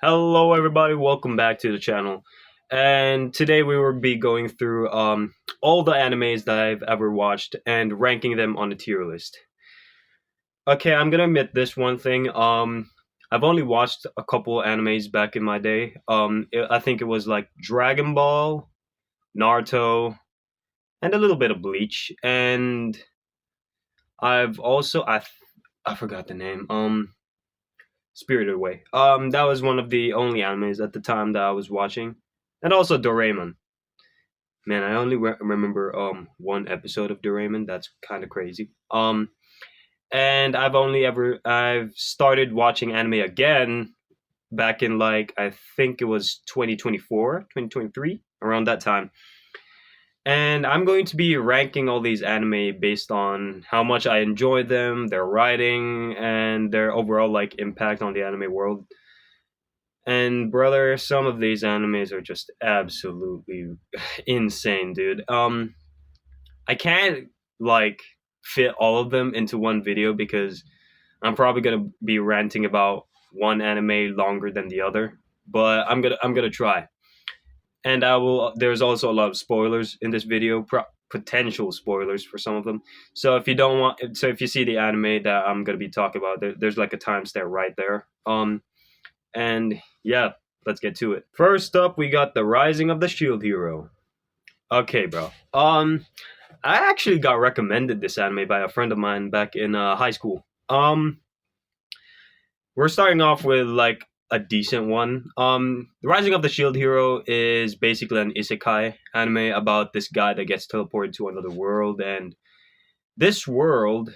Hello, everybody. Welcome back to the channel. And today we will be going through all the animes that I've ever watched and ranking them on a tier list. Okay, I'm gonna admit this one thing. I've only watched a couple animes back in my day. I think it was like Dragon Ball, Naruto, and a little bit of Bleach. And I've also I forgot the name. Spirited Away. That was one of the only animes at the time that I was watching, and also Doraemon. Man, I only remember one episode of Doraemon. That's kind of crazy. And I've started watching anime again back in like I think it was 2024, 2023, around that time. And I'm going to be ranking all these anime based on how much I enjoy them, their writing, and their overall like impact on the anime world. And brother, some of these animes are just absolutely insane, dude. I can't like fit all of them into one video because I'm probably gonna be ranting about one anime longer than the other. But I'm gonna try. And I will. There's also a lot of spoilers in this video, potential spoilers for some of them. So if you don't want, so if you see the anime that I'm gonna be talking about, there's like a timestamp right there. And yeah, let's get to it. First up, we got the Rising of the Shield Hero. Okay, bro. I actually got recommended this anime by a friend of mine back in high school. We're starting off with like a decent one. The Rising of the Shield Hero is basically an isekai anime about this guy that gets teleported to another world, and this world,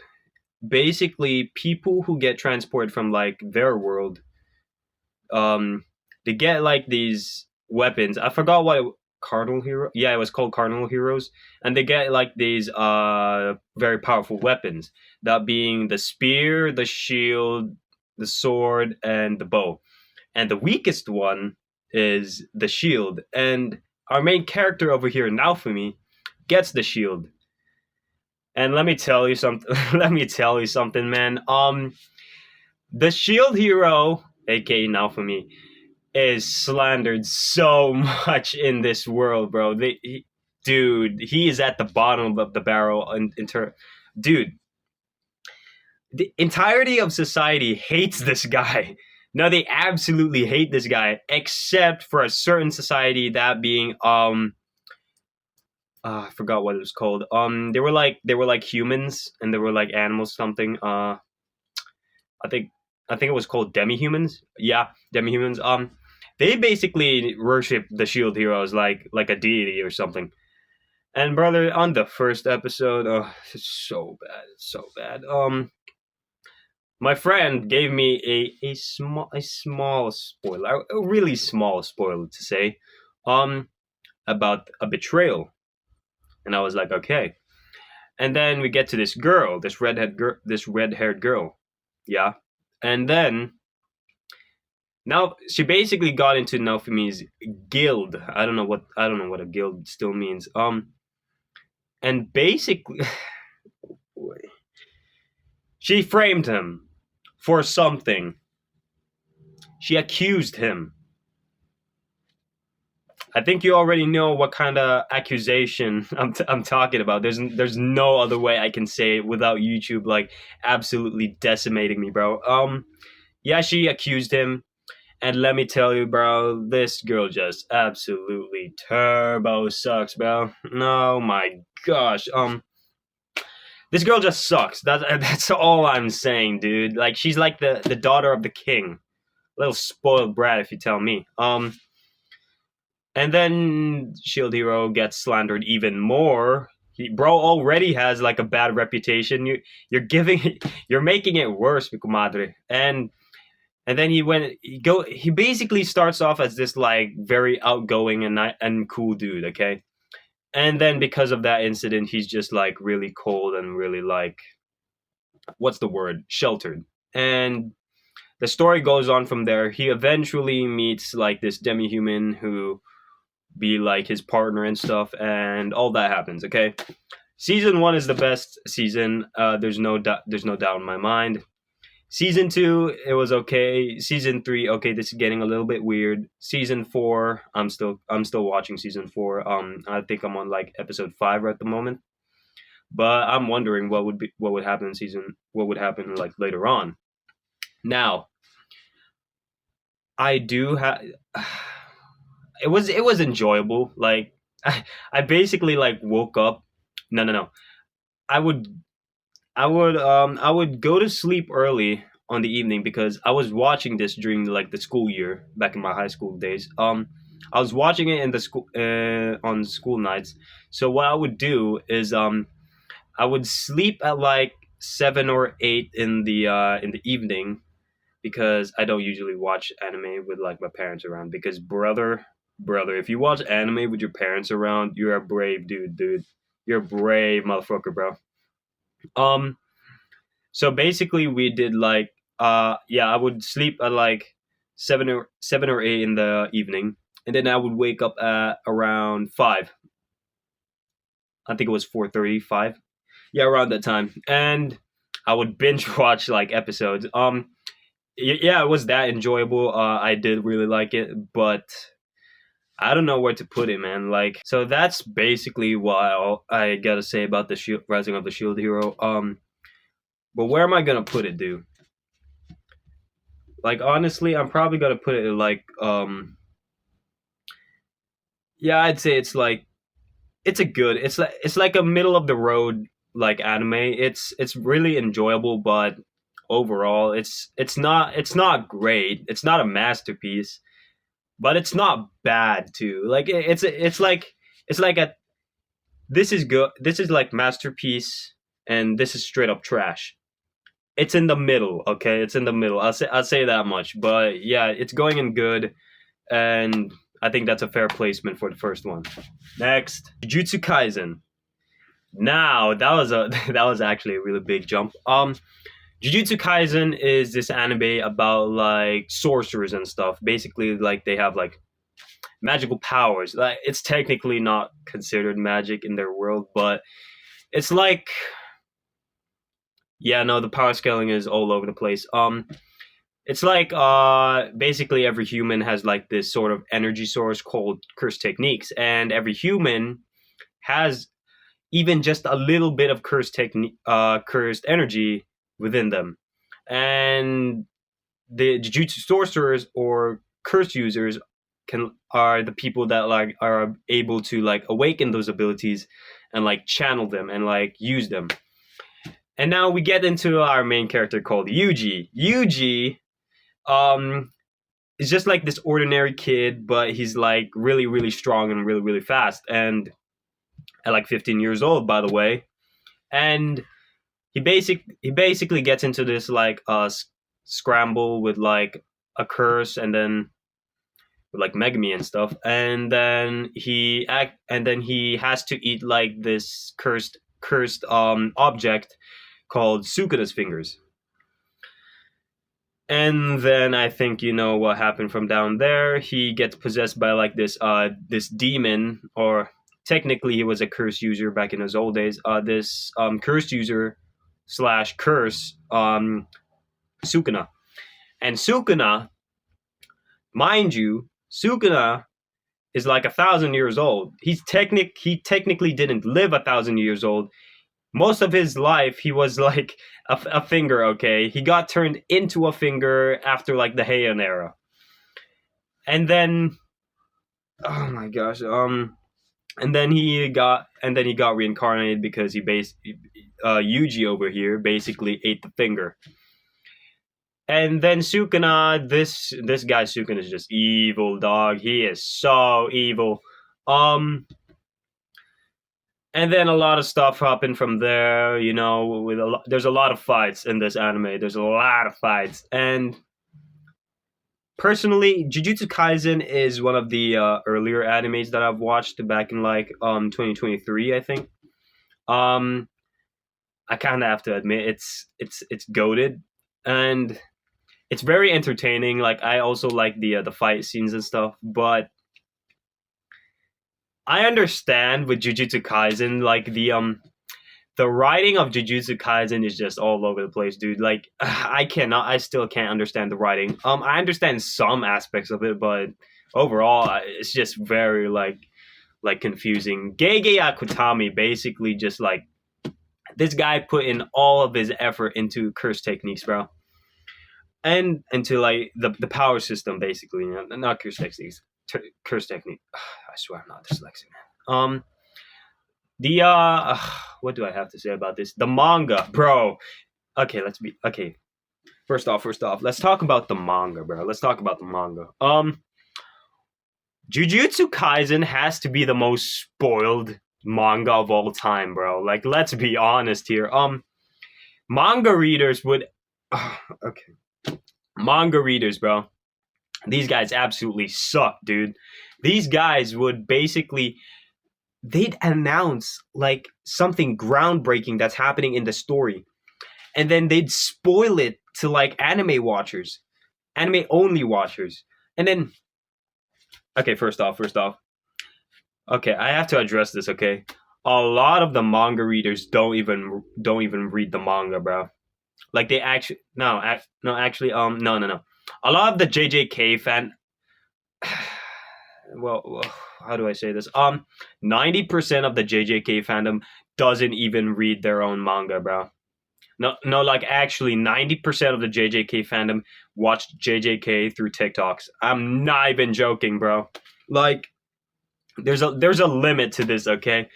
basically, people who get transported from like their world, they get like these weapons. I forgot what Cardinal Hero. Yeah, it was called Cardinal Heroes, and they get like these very powerful weapons. That being the spear, the shield, the sword, and the bow. And the weakest one is the shield. And our main character over here, Naofumi, gets the shield. And let me tell you something. Let me tell you something, man. The Shield Hero, aka Naofumi, is slandered so much in this world, bro. Dude, he is at the bottom of the barrel. Dude, the entirety of society hates this guy. No, they absolutely hate this guy, except for a certain society, that being I forgot what it was called. They were like humans, and they were like animals, something. I think I think it was called demi-humans. Yeah, demi-humans. They basically worship the shield heroes like a deity or something. And brother, on the first episode, oh, it's so bad. It's so bad. My friend gave me a small spoiler, a really small spoiler to say, about a betrayal, and I was like, okay. And then we get to this girl, this red-haired girl, yeah. And then now she basically got into Naofumi's guild. I don't know what a guild still means. And basically, she framed him for something. She accused him. I think you already know what kind of accusation I'm talking about. There's no other way I can say it without YouTube like absolutely decimating me, bro. Yeah, she accused him, and let me tell you, bro, this girl just absolutely turbo sucks, bro. Oh my gosh. This girl just sucks. That's all I'm saying, dude. Like she's like the daughter of the king. Little spoiled brat, if you tell me. And then Shield Hero gets slandered even more. Bro already has like a bad reputation. You're making it worse, mi comadre. And then he basically starts off as this like very outgoing and cool dude, okay? And then because of that incident, he's just like really cold and really like, what's the word? Sheltered. And the story goes on from there. He eventually meets like this demi-human who be like his partner and stuff, and all that happens, okay? Season 1 is the best season. There's no doubt in my mind. Season 2, it was okay. Season 3, okay, this is getting a little bit weird. Season 4, I'm still watching season 4. I think I'm on like episode 5 at the moment. But I'm wondering what would happen in season what would happen like later on. Now, I do have it was enjoyable. Like I basically like woke up. No, no, no. I would I would go to sleep early on the evening because I was watching this during like the school year back in my high school days. I was watching it in the school on school nights. So what I would do is I would sleep at like 7 or 8 in the evening because I don't usually watch anime with like my parents around. Because brother, if you watch anime with your parents around, you're a brave dude. You're a brave motherfucker, bro. Um, so basically, we did like yeah, I would sleep at like 7 or 8 in the evening, and then I would wake up at around 5. I think it was 4:35. Yeah, around that time, and I would binge watch like episodes. Yeah, it was that enjoyable. I did really like it, but I don't know where to put it, man. Like, so that's basically what I gotta say about the Rising of the Shield Hero. But where am I gonna put it, dude? Like, honestly, I'm probably gonna put it in like, yeah, I'd say it's like it's like a middle of the road like anime. It's really enjoyable, but overall, it's not great. It's not a masterpiece, but it's not bad too. Like it's like a this is good. This is like masterpiece, and this is straight up trash. It's in the middle, okay? It's in the middle. I'll say that much. But yeah, it's going in good, and I think that's a fair placement for the first one. Next, Jujutsu Kaisen. Now that was a that was actually a really big jump. Jujutsu Kaisen is this anime about like sorcerers and stuff. Basically, like they have like magical powers. Like it's technically not considered magic in their world, but it's like yeah, no, the power scaling is all over the place. It's like basically every human has like this sort of energy source called cursed techniques, and every human has even just a little bit of cursed energy within them. And the Jujutsu sorcerers or curse users can are the people that like are able to like awaken those abilities and like channel them and like use them. And now we get into our main character called Yuji. Yuji is just like this ordinary kid, but he's like really really strong and really really fast. And at like 15 years old, by the way. And he basically gets into this like scramble with like a curse, and then with like Megami and stuff, and then he has to eat like this cursed object called Sukuna's fingers. And then I think you know what happened from down there. He gets possessed by like this demon, or technically he was a curse user back in his old days. This curse user slash curse Sukuna. And Sukuna, mind you, Sukuna is like 1,000 years old. He technically didn't live 1,000 years old. Most of his life he was like a finger. Okay, he got turned into a finger after like the Heian era, and then oh my gosh, and then he got reincarnated because Yuji over here basically ate the finger. And then Sukuna, this guy Sukuna is just evil, dog. He is so evil. And then a lot of stuff happened from there. You know, there's a lot of fights in this anime. There's a lot of fights, and personally, Jujutsu Kaisen is one of the earlier animes that I've watched back in like 2023, I think. Um, I kind of have to admit it's goated, and it's very entertaining. Like I also like the fight scenes and stuff, but I understand with Jujutsu Kaisen like the writing of Jujutsu Kaisen is just all over the place, dude. Like, I still can't understand the writing. I understand some aspects of it, but overall, it's just very like confusing. Gege Akutami basically just like this guy put in all of his effort into curse techniques, bro, and into like the power system, basically. You know, not curse techniques, curse technique. I swear I'm not dyslexic, man. The what do I have to say about this? The manga, bro. Okay, okay. First off, let's talk about the manga, bro. Let's talk about the manga. Jujutsu Kaisen has to be the most spoiled manga of all time, bro. Like, let's be honest here. Manga readers would, okay, manga readers, bro. These guys absolutely suck, dude. These guys would basically, they'd announce like something groundbreaking that's happening in the story, and then they'd spoil it to like anime watchers, anime only watchers, and then okay, first off, okay, I have to address this. Okay, a lot of the manga readers don't even read the manga, bro. Like they actually actually no. A lot of the JJK fan. Well, how do I say this? 90% of the JJK fandom doesn't even read their own manga, bro. No, like actually 90% of the JJK fandom watched JJK through TikToks. I'm not even joking, bro. Like there's a limit to this, okay?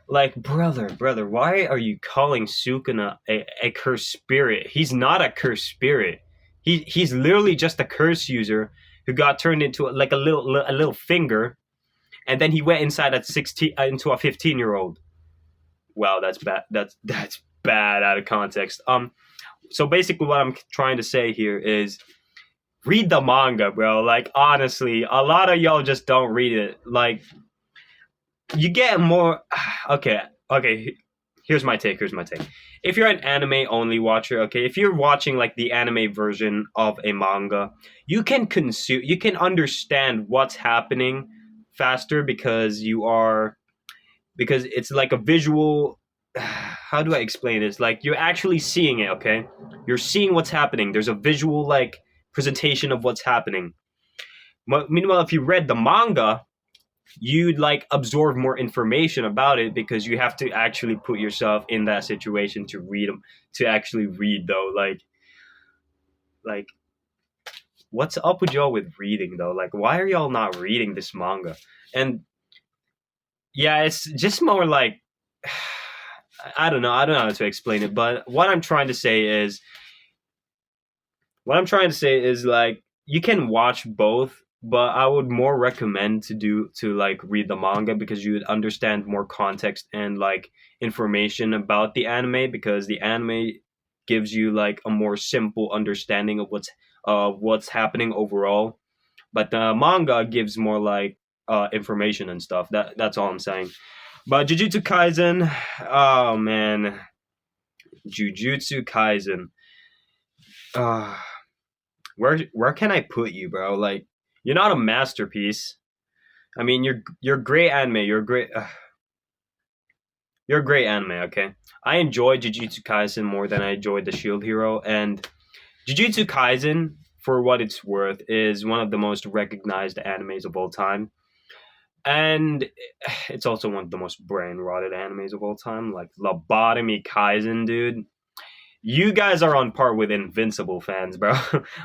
Like, brother, why are you calling Sukuna a cursed spirit? He's not a cursed spirit. He's literally just a curse user who got turned into like a little finger, and then he went inside at 16 into a 15-year-old. Wow, that's bad. That's bad out of context. So basically, what I'm trying to say here is read the manga, bro. Like honestly, a lot of y'all just don't read it. Like you get more. Okay. Here's my take. If you're an anime only watcher, okay, if you're watching like the anime version of a manga, you can understand what's happening faster because it's like a visual. How do I explain this? Like you're actually seeing it, okay? You're seeing what's happening. There's a visual like presentation of what's happening. Meanwhile, if you read the manga, you'd like absorb more information about it because you have to actually put yourself in that situation to read them, to actually read though. Like what's up with y'all with reading though? Like why are y'all not reading this manga? And yeah, it's just more like I don't know how to explain it, but what I'm trying to say is like you can watch both, but I would more recommend to like read the manga because you would understand more context and like information about the anime, because the anime gives you like a more simple understanding of what's happening overall, but the manga gives more like information and stuff. That's all I'm saying. But Jujutsu Kaisen, oh man, Jujutsu Kaisen. Where can I put you, bro? Like you're not a masterpiece. I mean, you're great anime. You're great. You're a great anime. Okay, I enjoyed Jujutsu Kaisen more than I enjoyed the Shield Hero, and Jujutsu Kaisen, for what it's worth, is one of the most recognized animes of all time, and it's also one of the most brain rotted animes of all time. Like Lobotomy Kaisen, dude. You guys are on par with Invincible fans, bro.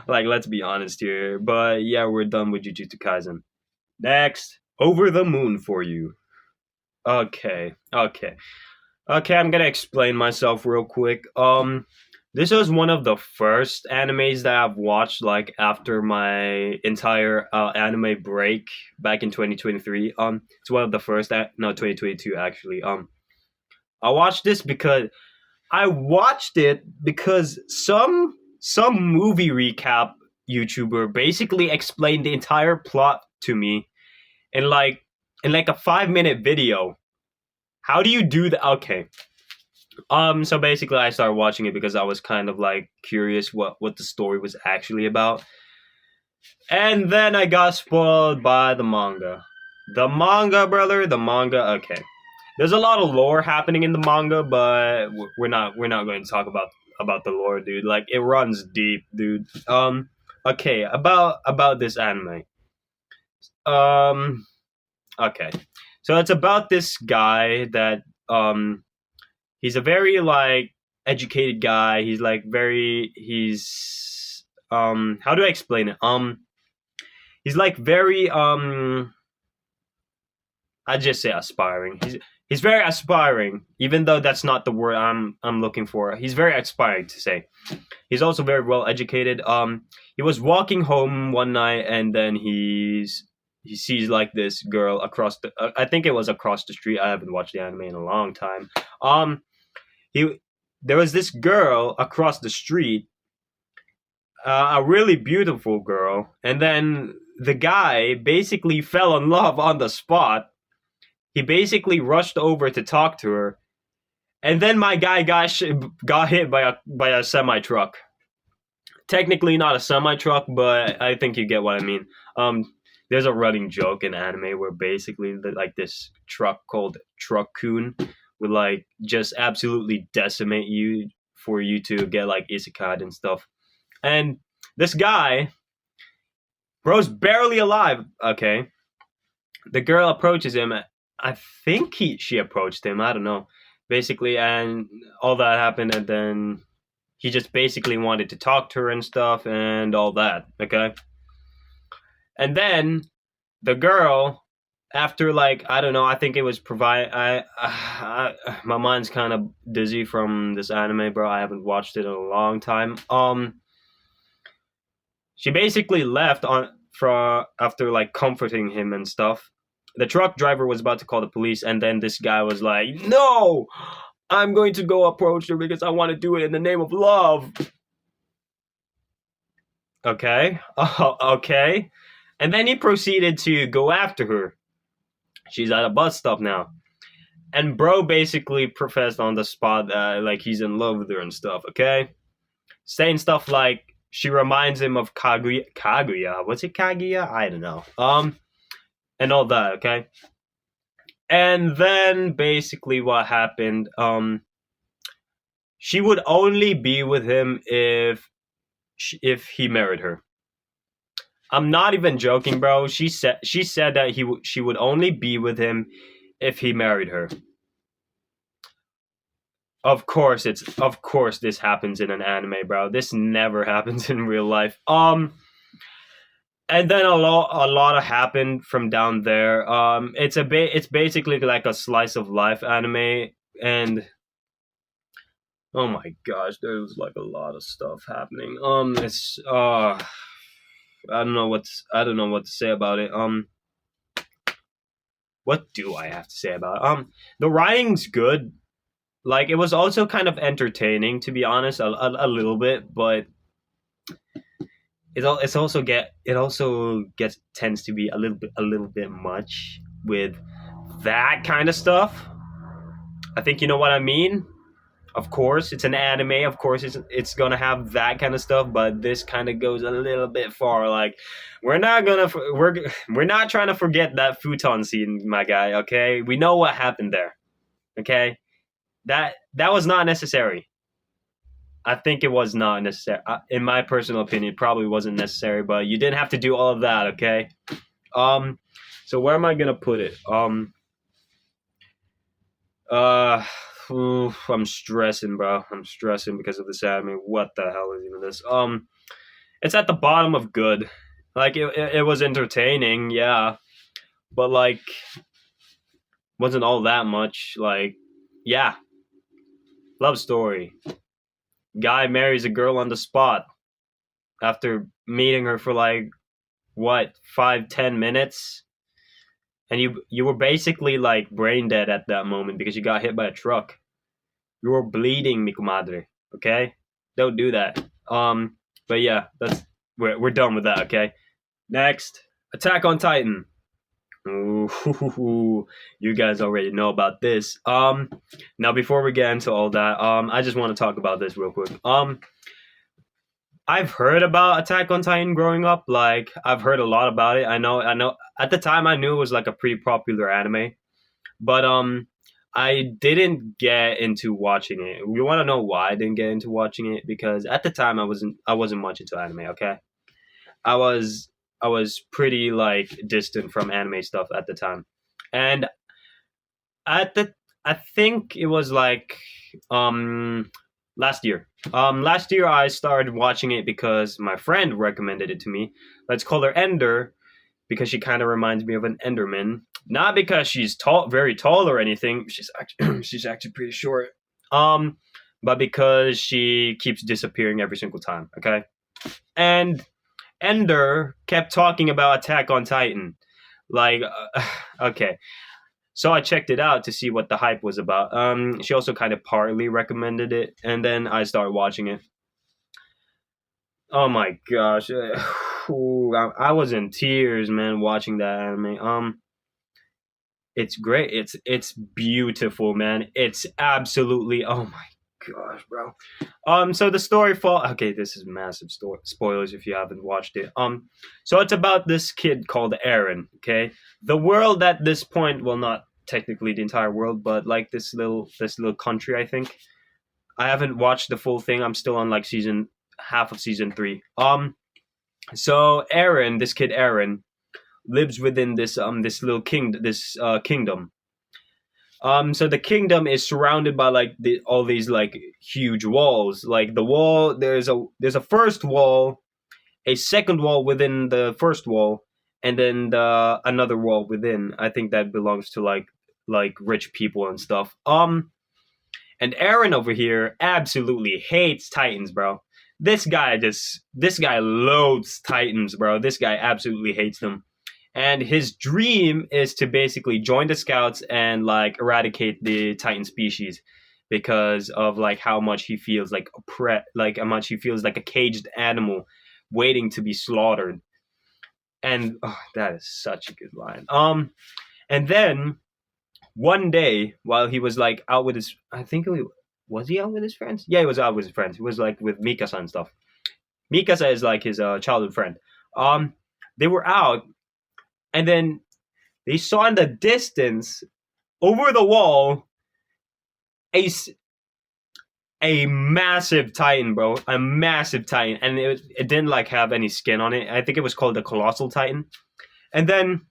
Like, let's be honest here. But yeah, we're done with Jujutsu Kaisen. Next, Over the Moon for you. Okay. I'm gonna explain myself real quick. This was one of the first animes that I've watched like after my entire anime break back in 2023. It's one of the first. No, 2022 actually. I watched this because some movie recap YouTuber basically explained the entire plot to me in like a 5-minute video. How do you do that? Okay. So basically I started watching it because I was kind of like curious what the story was actually about. And then I got spoiled by the manga. The manga, brother, okay. there's a lot of lore happening in the manga, but we're not going to talk about the lore, dude. Like it runs deep, dude. Okay, about this anime. Um, okay, so it's about this guy that he's a very like educated guy. He's like very he's how do I explain it? He's like very I just say aspiring. He's very aspiring, even though that's not the word I'm looking for. He's very aspiring to say. He's also very well educated. He was walking home one night, and then he sees like this girl across the. I think it was across the street. I haven't watched the anime in a long time. He there was this girl across the street, a really beautiful girl, and then the guy basically fell in love on the spot. He basically rushed over to talk to her, and then my guy got hit by a semi truck. Technically not a semi truck, but I think you get what I mean. There's a running joke in anime where basically like this truck called Truck-kun would like just absolutely decimate you for you to get like isekai and stuff. And this guy, bro's barely alive. Okay, the girl approaches him. I think she approached him. I don't know. Basically, and all that happened, and then he just basically wanted to talk to her and stuff and all that. Okay, and then the girl, after like I don't know, I think it was my mind's kind of dizzy from this anime, bro. I haven't watched it in a long time. She basically left on from after like comforting him and stuff. The truck driver was about to call the police, and then this guy was like, "No, I'm going to go approach her because I want to do it in the name of love." Okay, okay, and then he proceeded to go after her. She's at a bus stop now, and bro basically professed on the spot that like he's in love with her and stuff. Okay, saying stuff like she reminds him of Kaguya. Kaguya, what's it, Kaguya? I don't know. And all that. Okay, and then basically what happened? She would only be with him if he married her. I'm not even joking, bro. She said that she would only be with him if he married her. Of course this happens in an anime, bro. This never happens in real life. And then a lot happened from down there. It's basically like a slice of life anime, and oh my gosh, there's like a lot of stuff happening. It's I don't know what to say about it. What do I have to say about it? The writing's good. Like it was also kind of entertaining, to be honest, a little bit, but it also gets tends to be a little bit much with that kind of stuff. I think you know what I mean. Of course, it's an anime. Of course, it's gonna have that kind of stuff, but this kind of goes a little bit far. Like, we're not trying to forget that futon scene, my guy. Okay, we know what happened there. Okay, that was not necessary. I think it was not necessary. In my personal opinion, it probably wasn't necessary, but you didn't have to do all of that. Okay. Um, so where am I gonna put it? Uh, I'm stressing, bro. I'm stressing because of this anime. What the hell is even this? It's at the bottom of good. Like it was entertaining, yeah, but like wasn't all that much. Like, yeah, love story. Guy marries a girl on the spot after meeting her for like what 5-10 minutes, and you were basically like brain dead at that moment because you got hit by a truck. You were bleeding, mi comadre. Okay, don't do that. But yeah, we're done with that. Okay, next, Attack on Titan. Ooh, you guys already know about this. Now before we get into all that, I just want to talk about this real quick. I've heard about Attack on Titan growing up. Like I've heard a lot about it. I know. At the time, I knew it was like a pretty popular anime, but I didn't get into watching it. You want to know why I didn't get into watching it? Because at the time I wasn't much into anime. Okay, I was I was pretty like distant from anime stuff at the time, and at the I think it was like um last year. Last year I started watching it because my friend recommended it to me. Let's call her Ender because she kind of reminds me of an Enderman. Not because she's tall, very tall or anything. She's actually she's actually pretty short. Um, but because she keeps disappearing every single time. Okay, and Ender kept talking about Attack on Titan. Like, okay, so I checked it out to see what the hype was about. She also kind of partly recommended it, and then I started watching it. Oh my gosh, Ooh, I was in tears, man, watching that anime. It's great. It's beautiful, man. It's absolutely. Oh my gosh, bro. So the story fall. Okay, this is massive spoilers if you haven't watched it. So it's about this kid called Aaron. Okay, the world at this point, well, not technically the entire world, but like this little country. I think I haven't watched the full thing. I'm still on like season half of season three. So Aaron, this kid Aaron, lives within this little kingdom. So the kingdom is surrounded by like all these like huge walls. Like the wall, there's a first wall, a second wall within the first wall, and then another wall within. I think that belongs to like rich people and stuff. And Aaron over here absolutely hates Titans, bro. This guy loathes Titans, bro. This guy absolutely hates them. And his dream is to basically join the scouts and like eradicate the Titan species because of like how much he feels like like how much he feels like a caged animal waiting to be slaughtered. And oh, that is such a good line. And then one day while he was like out with his, I think was he out with his friends? Yeah, he was out with his friends. He was like with Mikasa and stuff. Mikasa is like his childhood friend. They were out, and then they saw in the distance over the wall a a massive titan, bro, a massive titan, and it didn't like have any skin on it. I think it was called the colossal titan. And then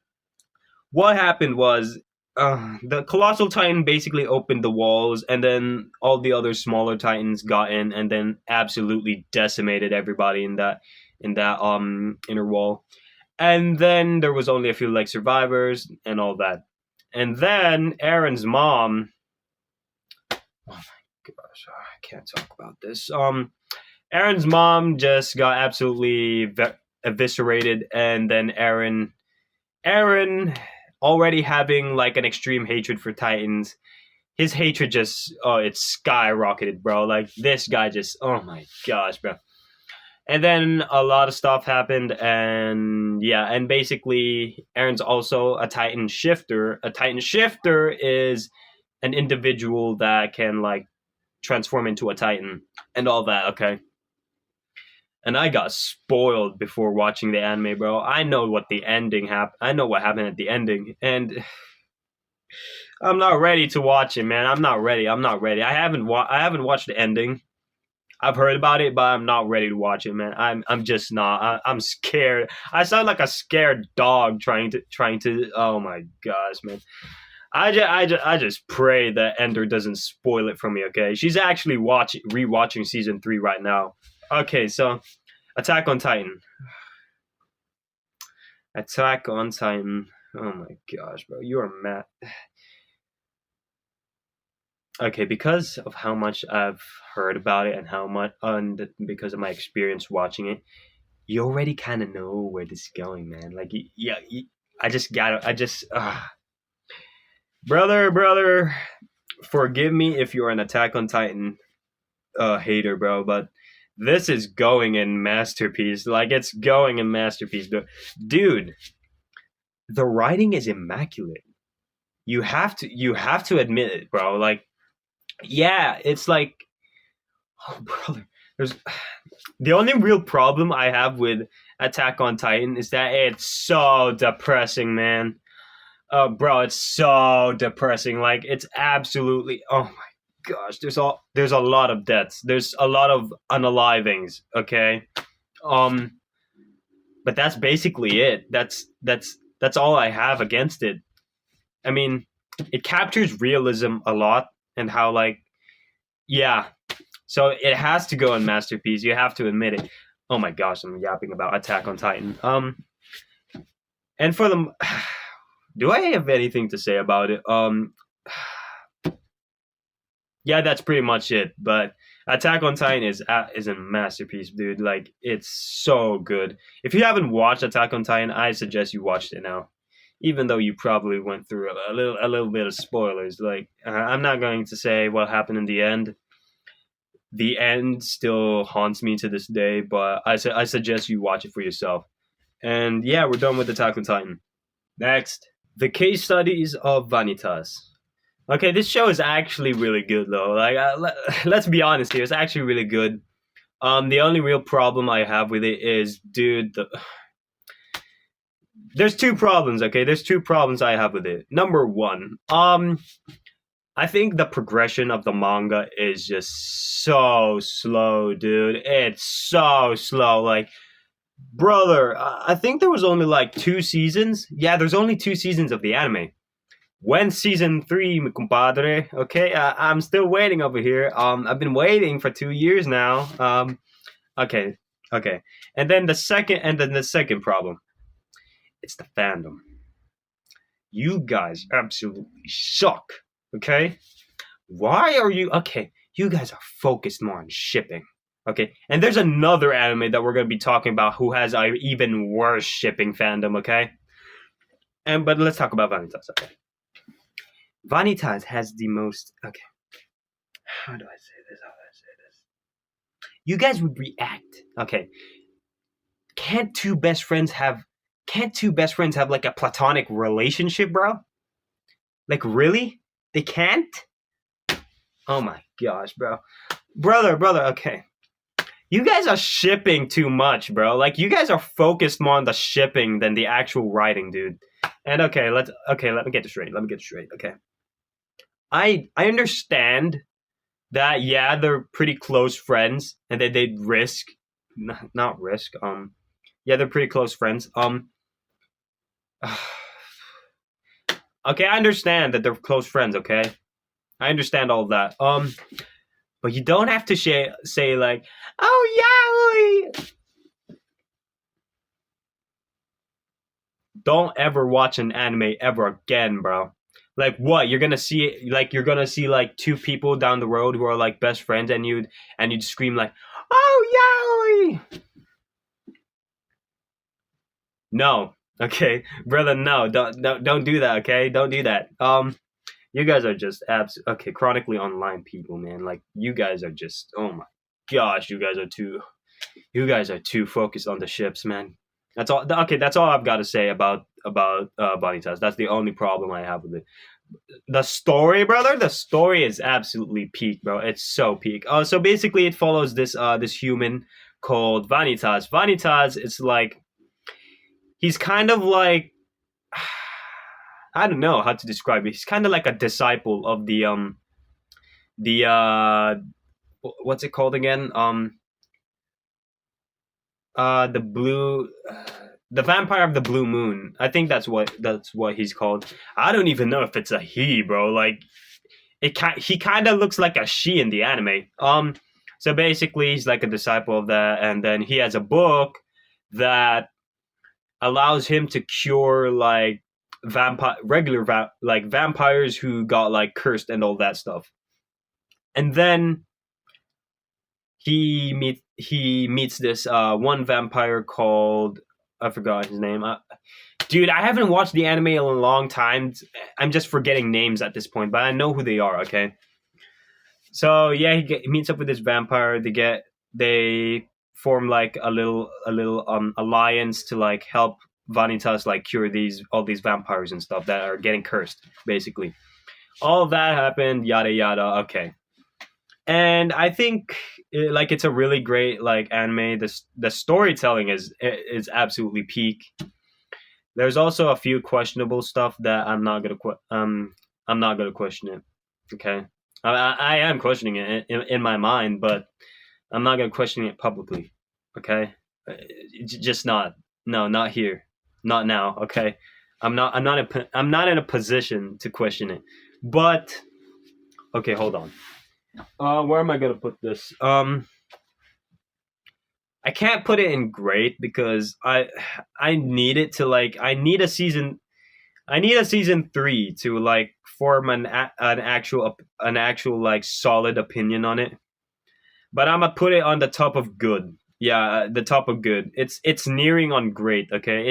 what happened was the colossal titan basically opened the walls, and then all the other smaller titans got in, and then absolutely decimated everybody in that inner wall. And then there was only a few like survivors and all that. And then Aaron's mom. Oh my gosh, I can't talk about this. Aaron's mom just got absolutely eviscerated, and then Aaron already having like an extreme hatred for Titans. His hatred just it skyrocketed, bro. Like this guy just oh my gosh, bro. And then a lot of stuff happened, and yeah, and basically Aaron's also a Titan shifter. A Titan shifter is an individual that can like transform into a Titan and all that, okay? And I got spoiled before watching the anime, bro. I know what the ending happened. I know what happened at the ending, and I'm not ready to watch it, man. I'm not ready. I'm not ready. I haven't watched the ending. I've heard about it, but I'm not ready to watch it, man. I'm just not. I'm scared. I sound like a scared dog trying to. Oh my gosh, man. I just pray that Ender doesn't spoil it for me. Okay, she's actually rewatching season 3 right now. Okay, so Attack on Titan. Attack on Titan. Oh my gosh, bro, you are mad. Okay, because of how much I've heard about it and how much, and because of my experience watching it, you already kind of know where this is going, man. Like, yeah, brother, forgive me if you're an Attack on Titan hater, bro, but this is going in masterpiece. Like, it's going in masterpiece, dude. The writing is immaculate. You have to admit it, bro. Like, yeah, it's like, oh, brother. There's the only real problem I have with Attack on Titan is that it's so depressing, man. Bro, it's so depressing. Like it's absolutely. Oh my gosh, there's a lot of deaths. There's a lot of unalivings. Okay. Um, but that's basically it. That's all I have against it. I mean, it captures realism a lot and how like yeah. So it has to go in masterpiece. You have to admit it. Oh my gosh, I'm yapping about Attack on Titan. And for the do I have anything to say about it? Yeah, that's pretty much it. But Attack on Titan is a masterpiece, dude. Like it's so good. If you haven't watched Attack on Titan, I suggest you watch it now. Even though you probably went through a little bit of spoilers, like I'm not going to say what happened in the end. The end still haunts me to this day, but I suggest you watch it for yourself. And yeah, we're done with Attack on Titan. Next, the case studies of Vanitas. Okay, this show is actually really good though. Like, let's be honest here, it's actually really good. The only real problem I have with it is, dude, there's two problems. Okay, there's two problems I have with it. Number one, I think the progression of the manga is just so slow, dude. It's so slow. Like, brother, I think there was only like 2 seasons. Yeah, there's only 2 seasons of the anime. When season three, mi compadre? Okay, I'm still waiting over here. I've been waiting for 2 years now. Okay, okay, and then the second problem, it's the fandom. You guys absolutely suck. Okay, why are you? Okay, you guys are focused more on shipping. Okay, and there's another anime that we're gonna be talking about who has a even worse shipping fandom. Okay, but let's talk about Vanitas. Okay, Vanitas has the most. Okay, how do I say this? How do I say this? You guys would react. Okay, can't two best friends have? Can't two best friends have like a platonic relationship, bro? Like really? They can't? Oh my gosh, bro. Brother, okay. You guys are shipping too much, bro. Like you guys are focused more on the shipping than the actual writing, dude. And let me get this straight. Let me get this straight. Okay. I understand that yeah, they're pretty close friends and that they'd risk not risk. Yeah, they're pretty close friends. Okay, I understand that they're close friends, okay? I understand all of that. But you don't have to say like, "Oh yeah, don't ever watch an anime ever again, bro." Like what? You're gonna see like two people down the road who are like best friends, and you'd scream like, "Oh yeah!" No, okay, brother, no, don't do that, okay? Don't do that. You guys are just okay, chronically online people, man. Like you guys are just oh my gosh, you guys are too focused on the ships, man. That's all. Okay, that's all I've got to say about Vanitas. That's the only problem I have with it. The story, brother. The story is absolutely peak, bro. It's so peak. So basically, it follows this human called Vanitas. Vanitas is like he's kind of like I don't know how to describe it. He's kind of like a disciple of the what's it called again? The blue the vampire of the blue moon. I think that's what he's called. I don't even know if it's a he, bro. Like he kind of looks like a she in the anime. So basically he's like a disciple of that, and then he has a book that allows him to cure like like vampires who got like cursed and all that stuff. And then he meets this one vampire called I forgot his name. Dude, I haven't watched the anime in a long time. I'm just forgetting names at this point, but I know who they are. Okay, so yeah, he meets up with this vampire. They form like a little alliance to like help Vanitas like cure all these vampires and stuff that are getting cursed. Basically, all of that happened. Yada yada. Okay, and I think like it's a really great like anime. The storytelling is absolutely peak. There's also a few questionable stuff that I'm not gonna question it. Okay, I am questioning it in my mind, but I'm not gonna question it publicly. Okay, just not. No, not here, not now. Okay, I'm not in a position to question it. But okay, hold on. Where am I gonna put this? I can't put it in great because I need it to like I need a season 3 to like form an actual like solid opinion on it. But I'm gonna put it on the top of good. Yeah, the top of good. It's nearing on great. Okay,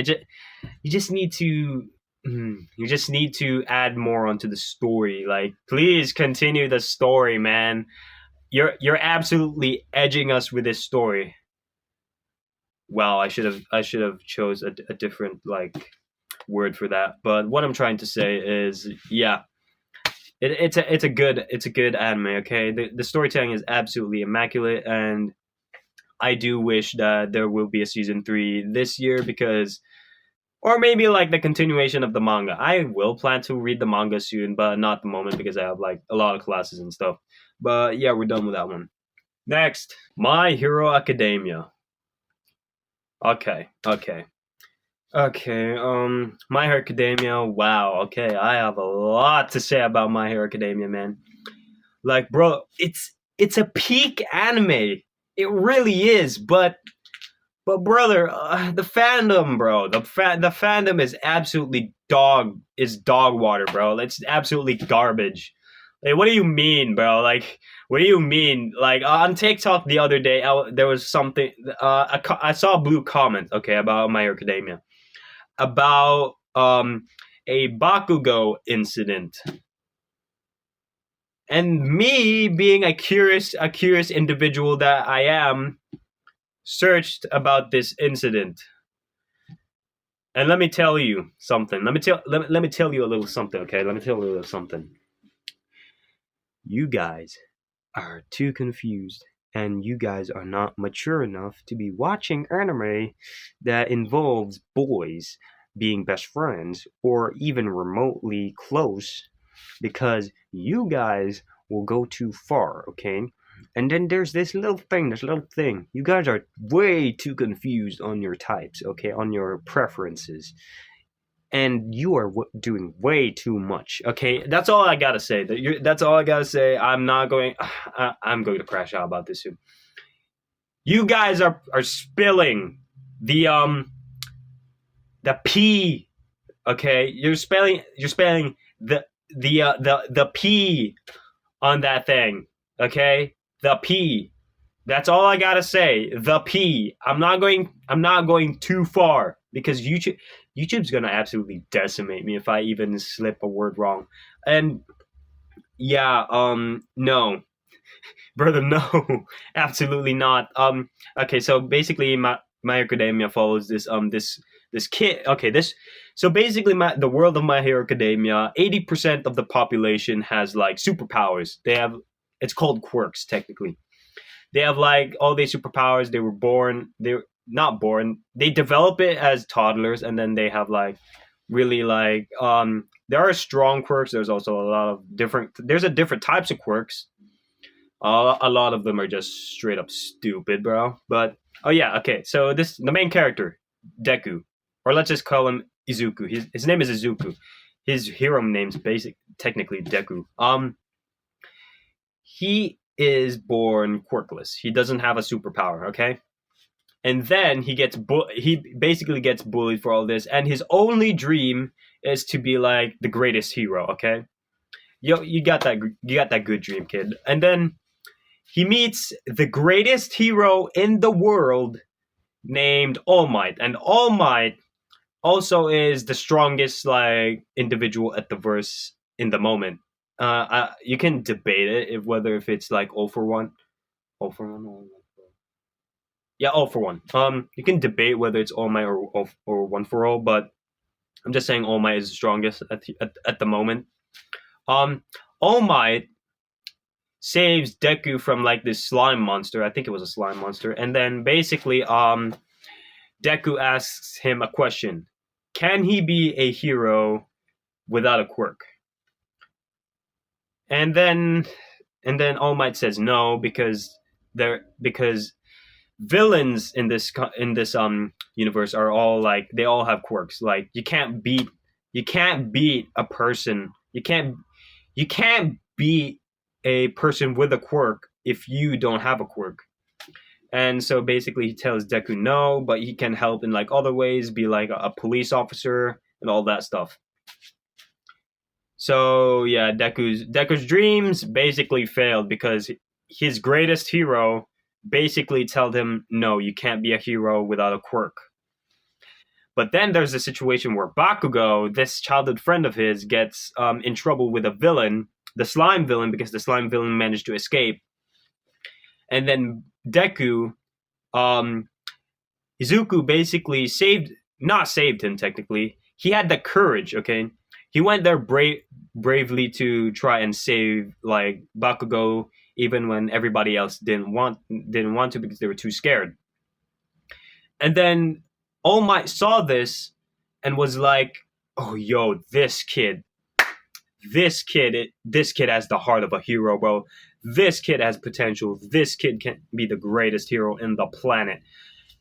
you just need to you just need to add more onto the story. Like, please continue the story, man. You're absolutely edging us with this story. Well, I should have chose a different like word for that. But what I'm trying to say is, yeah, it's a good anime. Okay, the storytelling is absolutely immaculate, and I do wish that there will be a season 3 this year because, or maybe like the continuation of the manga. I will plan to read the manga soon, but not the moment because I have like a lot of classes and stuff. But yeah, we're done with that one. Next, My Hero Academia. Okay, okay. Okay, My Hero Academia. Wow. Okay, I have a lot to say about My Hero Academia, man. Like, bro, it's a peak anime. It really is. But brother, the fandom, bro, the fandom is absolutely dog water, bro. It's absolutely garbage. Like, what do you mean, bro? Like, what do you mean? Like on TikTok the other day, there was something. I saw a blue comment, okay, about My Hero Academia about a Bakugo incident, and me being a curious individual that I am, searched about this incident. And let me tell you something. Let me tell you a little something, okay? Let me tell you a little something. You guys are too confused, and you guys are not mature enough to be watching anime that involves boys being best friends or even remotely close, because you guys will go too far, okay? And then there's this little thing. You guys are way too confused on your types, okay? On your preferences. And you are doing way too much. Okay, that's all I gotta say. That's all I gotta say. I'm not going. I'm going to crash out about this soon. You guys are spilling the P. Okay, you're spelling the P on that thing. Okay, the P. That's all I gotta say. The P. I'm not going too far because YouTube's gonna absolutely decimate me if I even slip a word wrong. And yeah, no, brother, no, absolutely not. Okay, so basically, My Academia follows this kid. Okay, this so basically the world of My Hero Academia. 80% of the population has like superpowers. They have it's called quirks technically. They have like all these superpowers. They were born. They're not born. They develop it as toddlers, and then they have like really like there are strong quirks. There's also a lot of different. There's a different types of quirks. A lot of them are just straight up stupid, bro. But oh yeah, okay. So the main character, Deku, or let's just call him Izuku. His name is Izuku. His hero name's technically Deku. He is born quirkless. He doesn't have a superpower, okay? And then he basically gets bullied for all this, and his only dream is to be like the greatest hero, okay? You got that good dream, kid. And then he meets the greatest hero in the world named All Might, and All Might also is the strongest like individual at the verse in the moment. You can debate it if it's like all for one, yeah, all for one. You can debate whether it's All Might or one for all, but I'm just saying All Might is the strongest at the moment. All Might saves Deku from like this slime monster. I think it was a slime monster, and then basically, Deku asks him a question. can he be a hero without a quirk? And then All Might says no, because villains in this universe are all like, they all have quirks. Like, you can't beat a person. You can't beat a person with a quirk if you don't have a quirk. And so basically he tells Deku no, but he can help in like other ways, be like a police officer and all that stuff. So yeah, Deku's dreams basically failed because his greatest hero basically told him, no, you can't be a hero without a quirk. But then there's a situation where Bakugo, this childhood friend of his, gets in trouble with a villain, the slime villain, because the slime villain managed to escape. And then Deku, Izuku basically not saved him technically. He had the courage, okay? He went there bravely to try and save like Bakugo, even when everybody else didn't want to because they were too scared. And then All Might saw this and was like, "Oh, yo, this kid has the heart of a hero, bro. This kid has potential. This kid can be the greatest hero in the planet."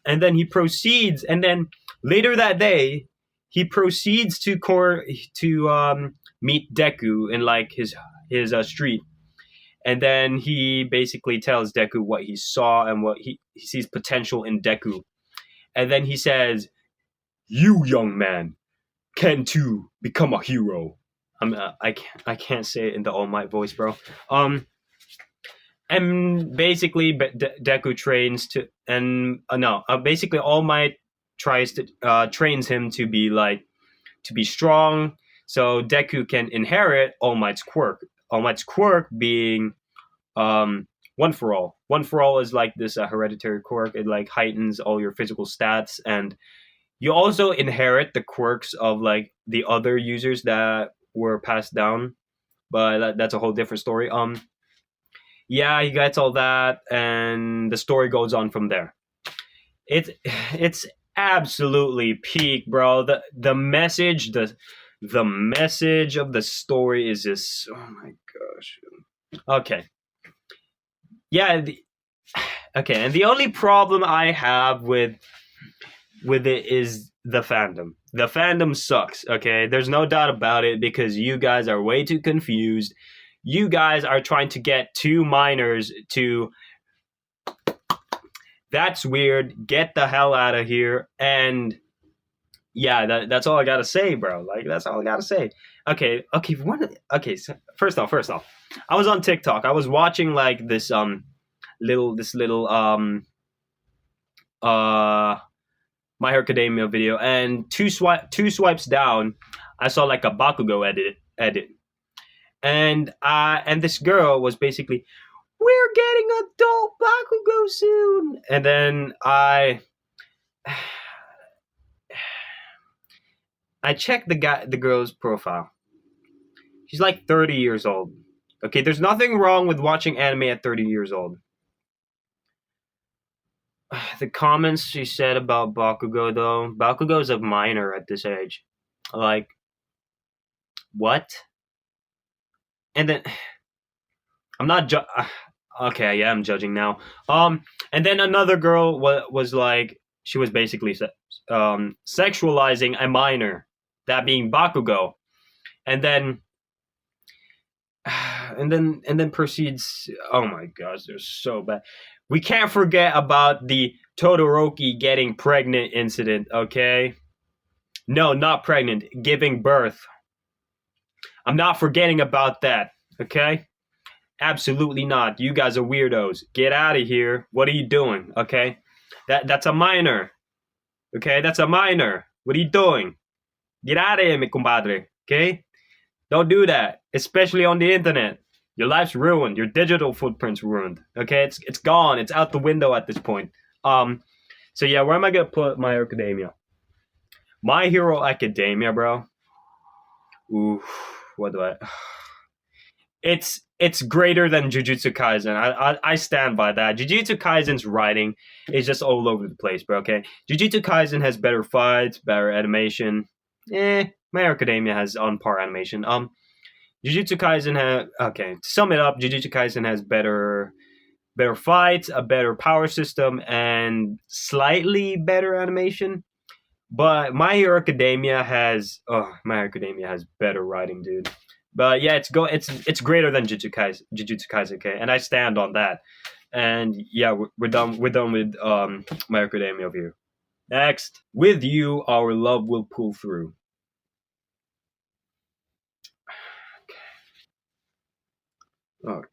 And then he proceeds, and then later that day, he proceeds to meet Deku in like his street, and then he basically tells Deku what he saw and what he sees potential in Deku, and then he says, "You, young man, can too become a hero." I can't say it in the All Might voice, bro. And basically, Deku trains to, and no, basically All Might trains him to be strong, so Deku can inherit All Might's quirk. All Might's quirk being One for All. One for All is like this hereditary quirk. It like heightens all your physical stats, and you also inherit the quirks of like the other users that were passed down, but that's a whole different story. Yeah, he gets all that, and the story goes on from there. It's absolutely peak, bro. The message of the story is just, oh my gosh. Okay. Yeah. Okay, and the only problem I have with it is the fandom. The fandom sucks. Okay, there's no doubt about it because you guys are way too confused. You guys are trying to get two minors to, that's weird, get the hell out of here. And yeah, that's all I gotta say, bro. Like, that's all I gotta say. Okay. So first off, I was on TikTok. I was watching like this little My Hero Academia video, and two swipes down, I saw like a Bakugo edit. And this girl was basically, "We're getting adult Bakugo soon." And then I checked the girl's profile. She's like 30 years old. Okay, there's nothing wrong with watching anime at 30 years old. The comments she said about Bakugo, though, Bakugo's a minor at this age. Like, what? And then I'm not okay, yeah, I'm judging now. And then another girl was like, she was basically sexualizing a minor, that being Bakugo, and then proceeds. Oh my gosh, they're so bad. We can't forget about the Todoroki getting pregnant incident. Okay, no, not pregnant, giving birth. I'm not forgetting about that. Okay. Absolutely not. You guys are weirdos. Get out of here. What are you doing? Okay? That's a minor. Okay? That's a minor. What are you doing? Get out of here, mi compadre. Okay? Don't do that. Especially on the internet. Your life's ruined. Your digital footprint's ruined. Okay? It's gone. It's out the window at this point. So yeah, where am I gonna put My Hero Academia? My Hero Academia, bro. Ooh, what do I? It's greater than Jujutsu Kaisen. I stand by that. Jujutsu Kaisen's writing is just all over the place, bro. Okay, Jujutsu Kaisen has better fights, better animation, My Hero Academia has on par animation. Jujutsu Kaisen has, okay. To sum it up, Jujutsu Kaisen has better fights, a better power system, and slightly better animation. But My Hero Academia has better writing, dude. But yeah, it's greater than Jujutsu Kaisen, okay? And I stand on that. And yeah, we're done. We're done with My Hero Academia over here. Next, with you, our love will pull through. Okay.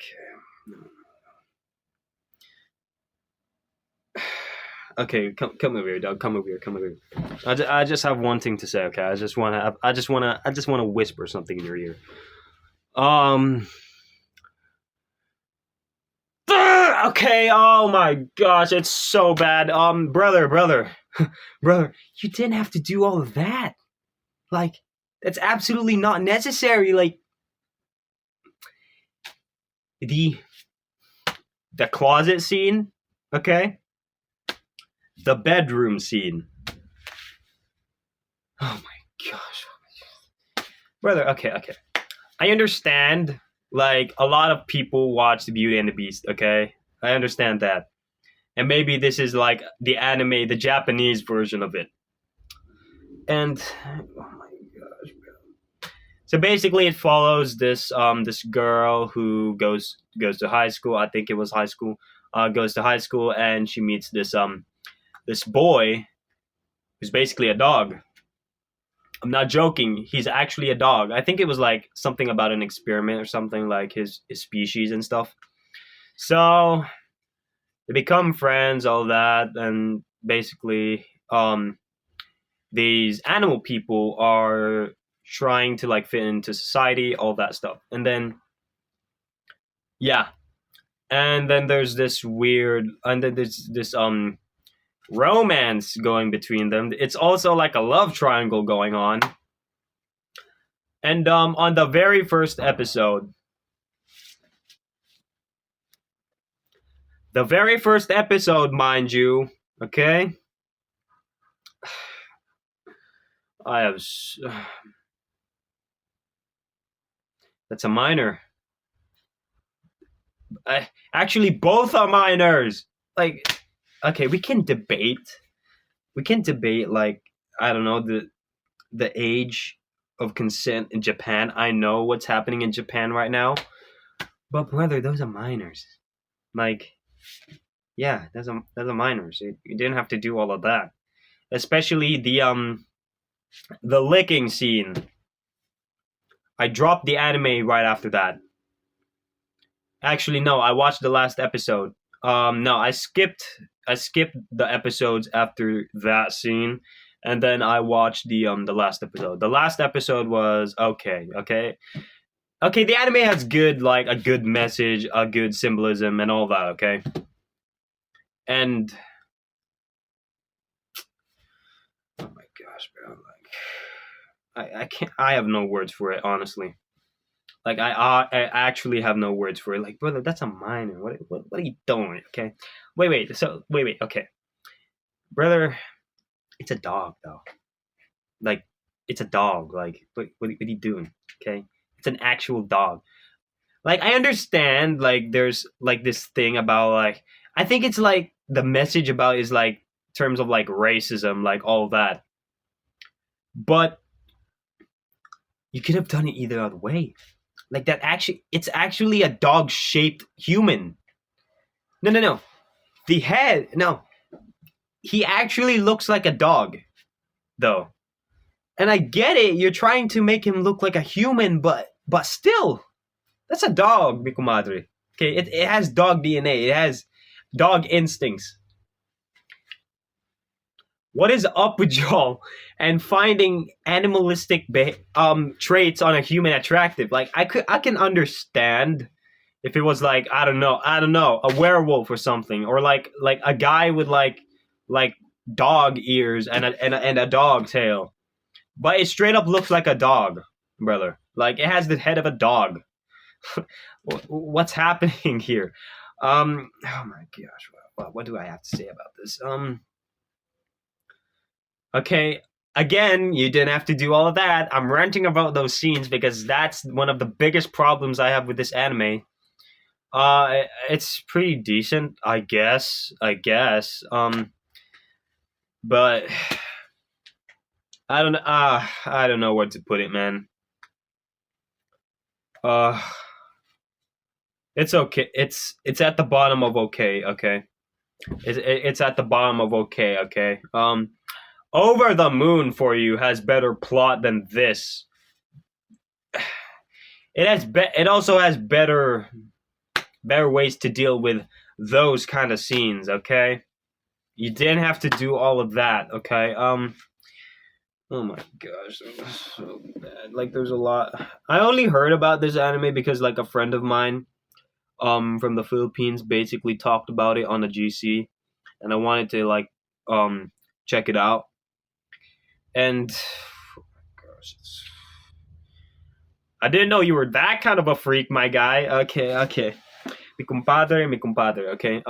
Okay, come over here, dog. Come over here. Come over here. I just have one thing to say. Okay, I just wanna whisper something in your ear. Um. Okay. Oh my gosh, it's so bad. Brother, brother, you didn't have to do all of that. Like, that's absolutely not necessary. Like the the closet scene. Okay. The bedroom scene. Oh my gosh, brother. Okay. I understand. Like a lot of people watch the Beauty and the Beast. Okay, I understand that, and maybe this is like the anime, the Japanese version of it. And oh my gosh, so basically, it follows this girl who goes to high school. I think it was high school. Goes to high school and she meets this boy who's basically a dog. I'm not joking. He's actually a dog. I think it was like something about an experiment or something like his species and stuff. So they become friends, all that, and basically, these animal people are trying to like fit into society, all that stuff. And then, yeah, and then there's this romance going between them. It's also like a love triangle going on. And on the very first episode, mind you, okay, I have that's a minor. Actually, both are minors. Like, okay, we can debate. We can debate like I don't know the age of consent in Japan. I know what's happening in Japan right now, but brother, those are minors. Like, yeah, those are minors. You didn't have to do all of that, especially the licking scene. I dropped the anime right after that. Actually, no, I watched the last episode. No, I skipped the episodes after that scene, and then I watched the last episode. The last episode was okay, okay. The anime has a good message, a good symbolism, and all that. Okay, and oh my gosh, bro, like I can't. I have no words for it, honestly. Like I actually have no words for it. Like brother, that's a minor. What are you doing? Okay, wait. So wait. Okay, brother, it's a dog though. Like it's a dog. Like what are you doing? Okay, it's an actual dog. Like I understand. Like there's like this thing about like I think it's like the message about is like terms of like racism, like all that. But you could have done it either other way. Like that actually, it's actually a dog shaped human. No. The head, no. He actually looks like a dog, though. And I get it. You're trying to make him look like a human, but still, that's a dog, mi comadre. Okay, it has dog DNA. It has dog instincts. What is up with y'all and finding animalistic traits on a human attractive? Like I can understand if it was like I don't know, a werewolf or something, or like a guy with like dog ears and a dog tail, but it straight up looks like a dog, brother. Like it has the head of a dog. What's happening here? Oh my gosh, what do I have to say about this? Okay, again, you didn't have to do all of that. I'm ranting about those scenes because that's one of the biggest problems I have with this anime. It's pretty decent, I guess. But I don't know where to put it, man. Uh, it's okay. It's at the bottom of okay. Okay, it's at the bottom of okay. Okay. Over the Moon for You has better plot than this. It also has better ways to deal with those kind of scenes. Okay, you didn't have to do all of that. Okay. Oh my gosh, it was so bad. Like, there's a lot. I only heard about this anime because like a friend of mine, from the Philippines, basically talked about it on a GC, and I wanted to like, check it out. And oh my gosh, I didn't know you were that kind of a freak, my guy. Okay. Mi compadre. Okay.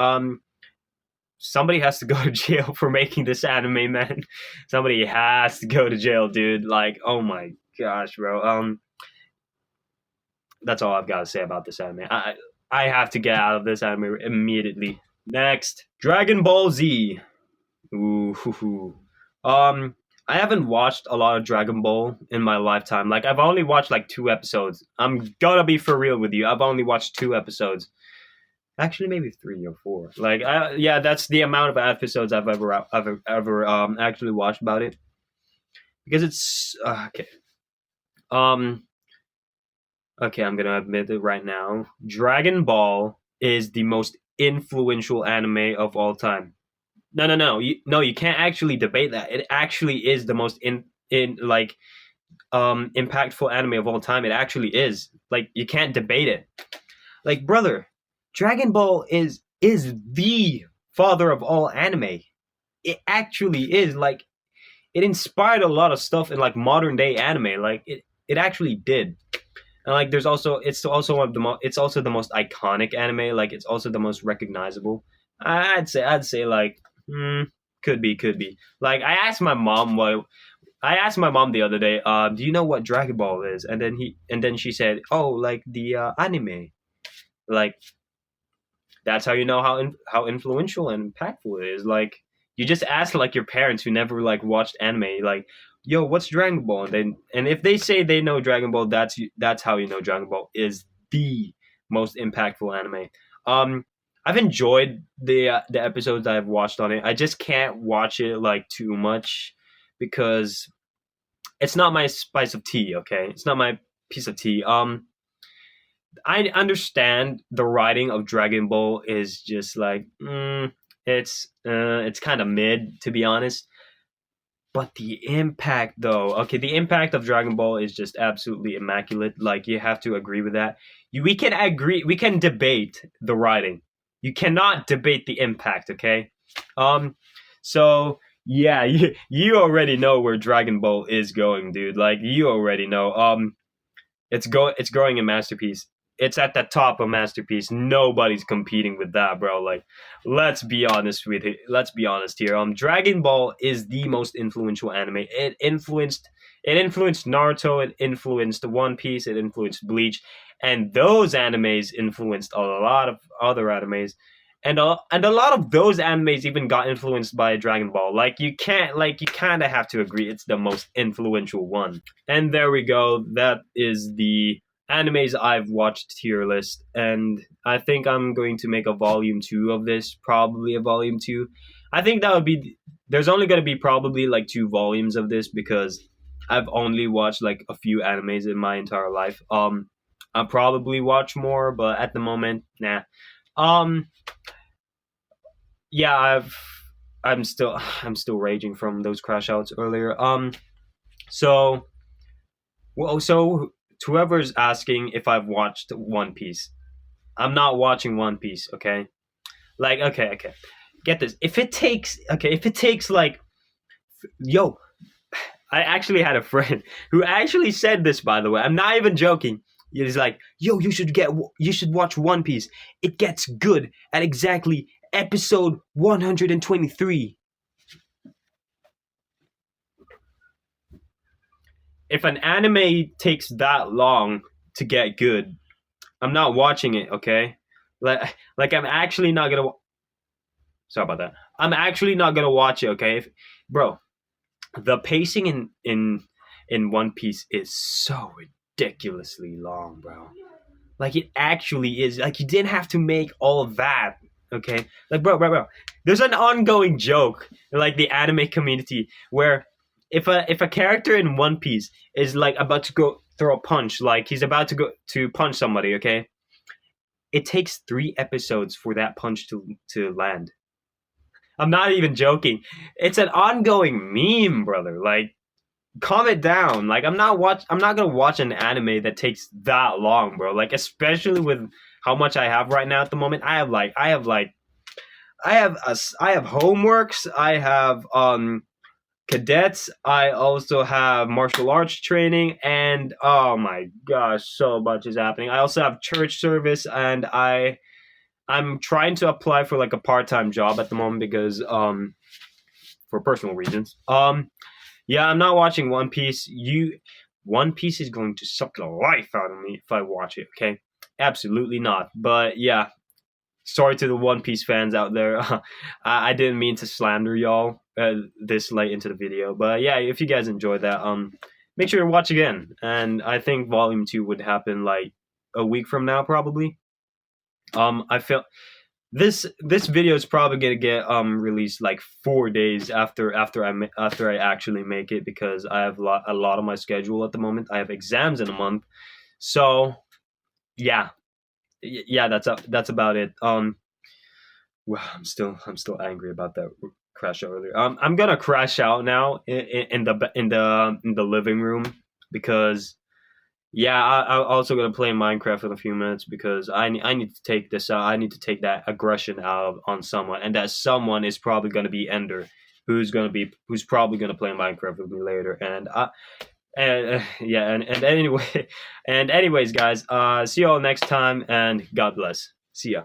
Somebody has to go to jail for making this anime, man. Somebody has to go to jail, dude. Like, oh my gosh, bro. That's all I've got to say about this anime. I have to get out of this anime immediately. Next, Dragon Ball Z. Ooh. I haven't watched a lot of Dragon Ball in my lifetime. Like, I've only watched like 2 episodes. I'm gonna be for real with you. I've only watched 2 episodes. Actually, maybe 3 or 4. Like, yeah, that's the amount of episodes I've ever actually watched about it. Because it's okay. Okay, I'm gonna admit it right now. Dragon Ball is the most influential anime of all time. No. You can't actually debate that. It actually is the most in like impactful anime of all time. It actually is. Like, you can't debate it. Like, brother, Dragon Ball is the father of all anime. It actually is. Like, it inspired a lot of stuff in like modern day anime. Like, it actually did. And like, it's also one of it's also the most iconic anime. Like, it's also the most recognizable. I'd say like, could be. Like, I asked my mom the other day, do you know what Dragon Ball is? And then she said, oh, like the anime. Like, that's how you know how influential and impactful it is. Like, you just ask like your parents who never like watched anime, like, yo, what's Dragon Ball? And if they say they know Dragon Ball, that's how you know Dragon Ball is the most impactful anime. I've enjoyed the episodes I've watched on it. I just can't watch it like too much because it's not my spice of tea. Okay, it's not my piece of tea. I understand the writing of Dragon Ball is just like, it's kind of mid, to be honest. But the impact, though, okay, the impact of Dragon Ball is just absolutely immaculate. Like, you have to agree with that. We can agree, we can debate the writing. You cannot debate the impact, okay? So yeah, you already know where Dragon Ball is going, dude. Like, you already know. It's growing a masterpiece. It's at the top of masterpiece. Nobody's competing with that, bro. Like, let's be honest with it. Let's be honest here. Dragon Ball is the most influential anime. It influenced Naruto. It influenced One Piece. It influenced Bleach, and those animes influenced a lot of other animes. And a lot of those animes even got influenced by Dragon Ball. Like, you kind of have to agree it's the most influential one. And there we go. That is the animes I've watched tier list, and I think I'm going to make a volume 2 of this, probably a volume 2. I think that would be, there's only going to be probably like 2 volumes of this because I've only watched like a few animes in my entire life. I'll probably watch more, but at the moment, nah. Yeah, I'm still raging from those crash outs earlier. So well, so whoever's asking if I've watched One Piece, I'm not watching One Piece. Okay, like, okay. Get this. If it takes like, yo, I actually had a friend who actually said this. By the way, I'm not even joking. He's like, yo, you should watch One Piece. It gets good at exactly episode 123. if an anime takes that long to get good, I'm not watching it. Okay, like I'm actually not gonna. Sorry about that. I'm actually not gonna watch it. Okay, bro, the pacing in One Piece is so ridiculously long, bro. Like it actually is. Like you didn't have to make all of that. Okay, like bro. There's an ongoing joke in like the anime community where if a character in One Piece is like about to go throw a punch, like he's about to go to punch somebody, okay, it takes 3 episodes for that punch to land. I'm not even joking. It's an ongoing meme, brother. Like calm it down. Like I'm not gonna watch an anime that takes that long, bro. Like especially with how much I have right now at the moment. I have homeworks. I have cadets. I also have martial arts training, and oh my gosh, so much is happening. I also have church service, and I'm trying to apply for like a part time job at the moment because for personal reasons. Yeah, I'm not watching One Piece. One Piece is going to suck the life out of me if I watch it. Okay, absolutely not. But yeah, sorry to the One Piece fans out there. I didn't mean to slander y'all this late into the video. But yeah, if you guys enjoyed that, make sure to watch again. And I think Volume 2 would happen like a week from now, probably. I feel this video is probably gonna get released like 4 days after I actually make it because I have a lot of my schedule at the moment. I have exams in a month, so yeah, yeah, that's about it. Well, I'm still angry about that crash out earlier. I'm gonna crash out now in the living room because yeah, I'm also gonna play Minecraft in a few minutes because I need to take this out. I need to take that aggression out on someone, and that someone is probably gonna be Ender, who's probably gonna play Minecraft with me later. And yeah, and anyway, and anyways, guys, see you all next time, and God bless. See ya.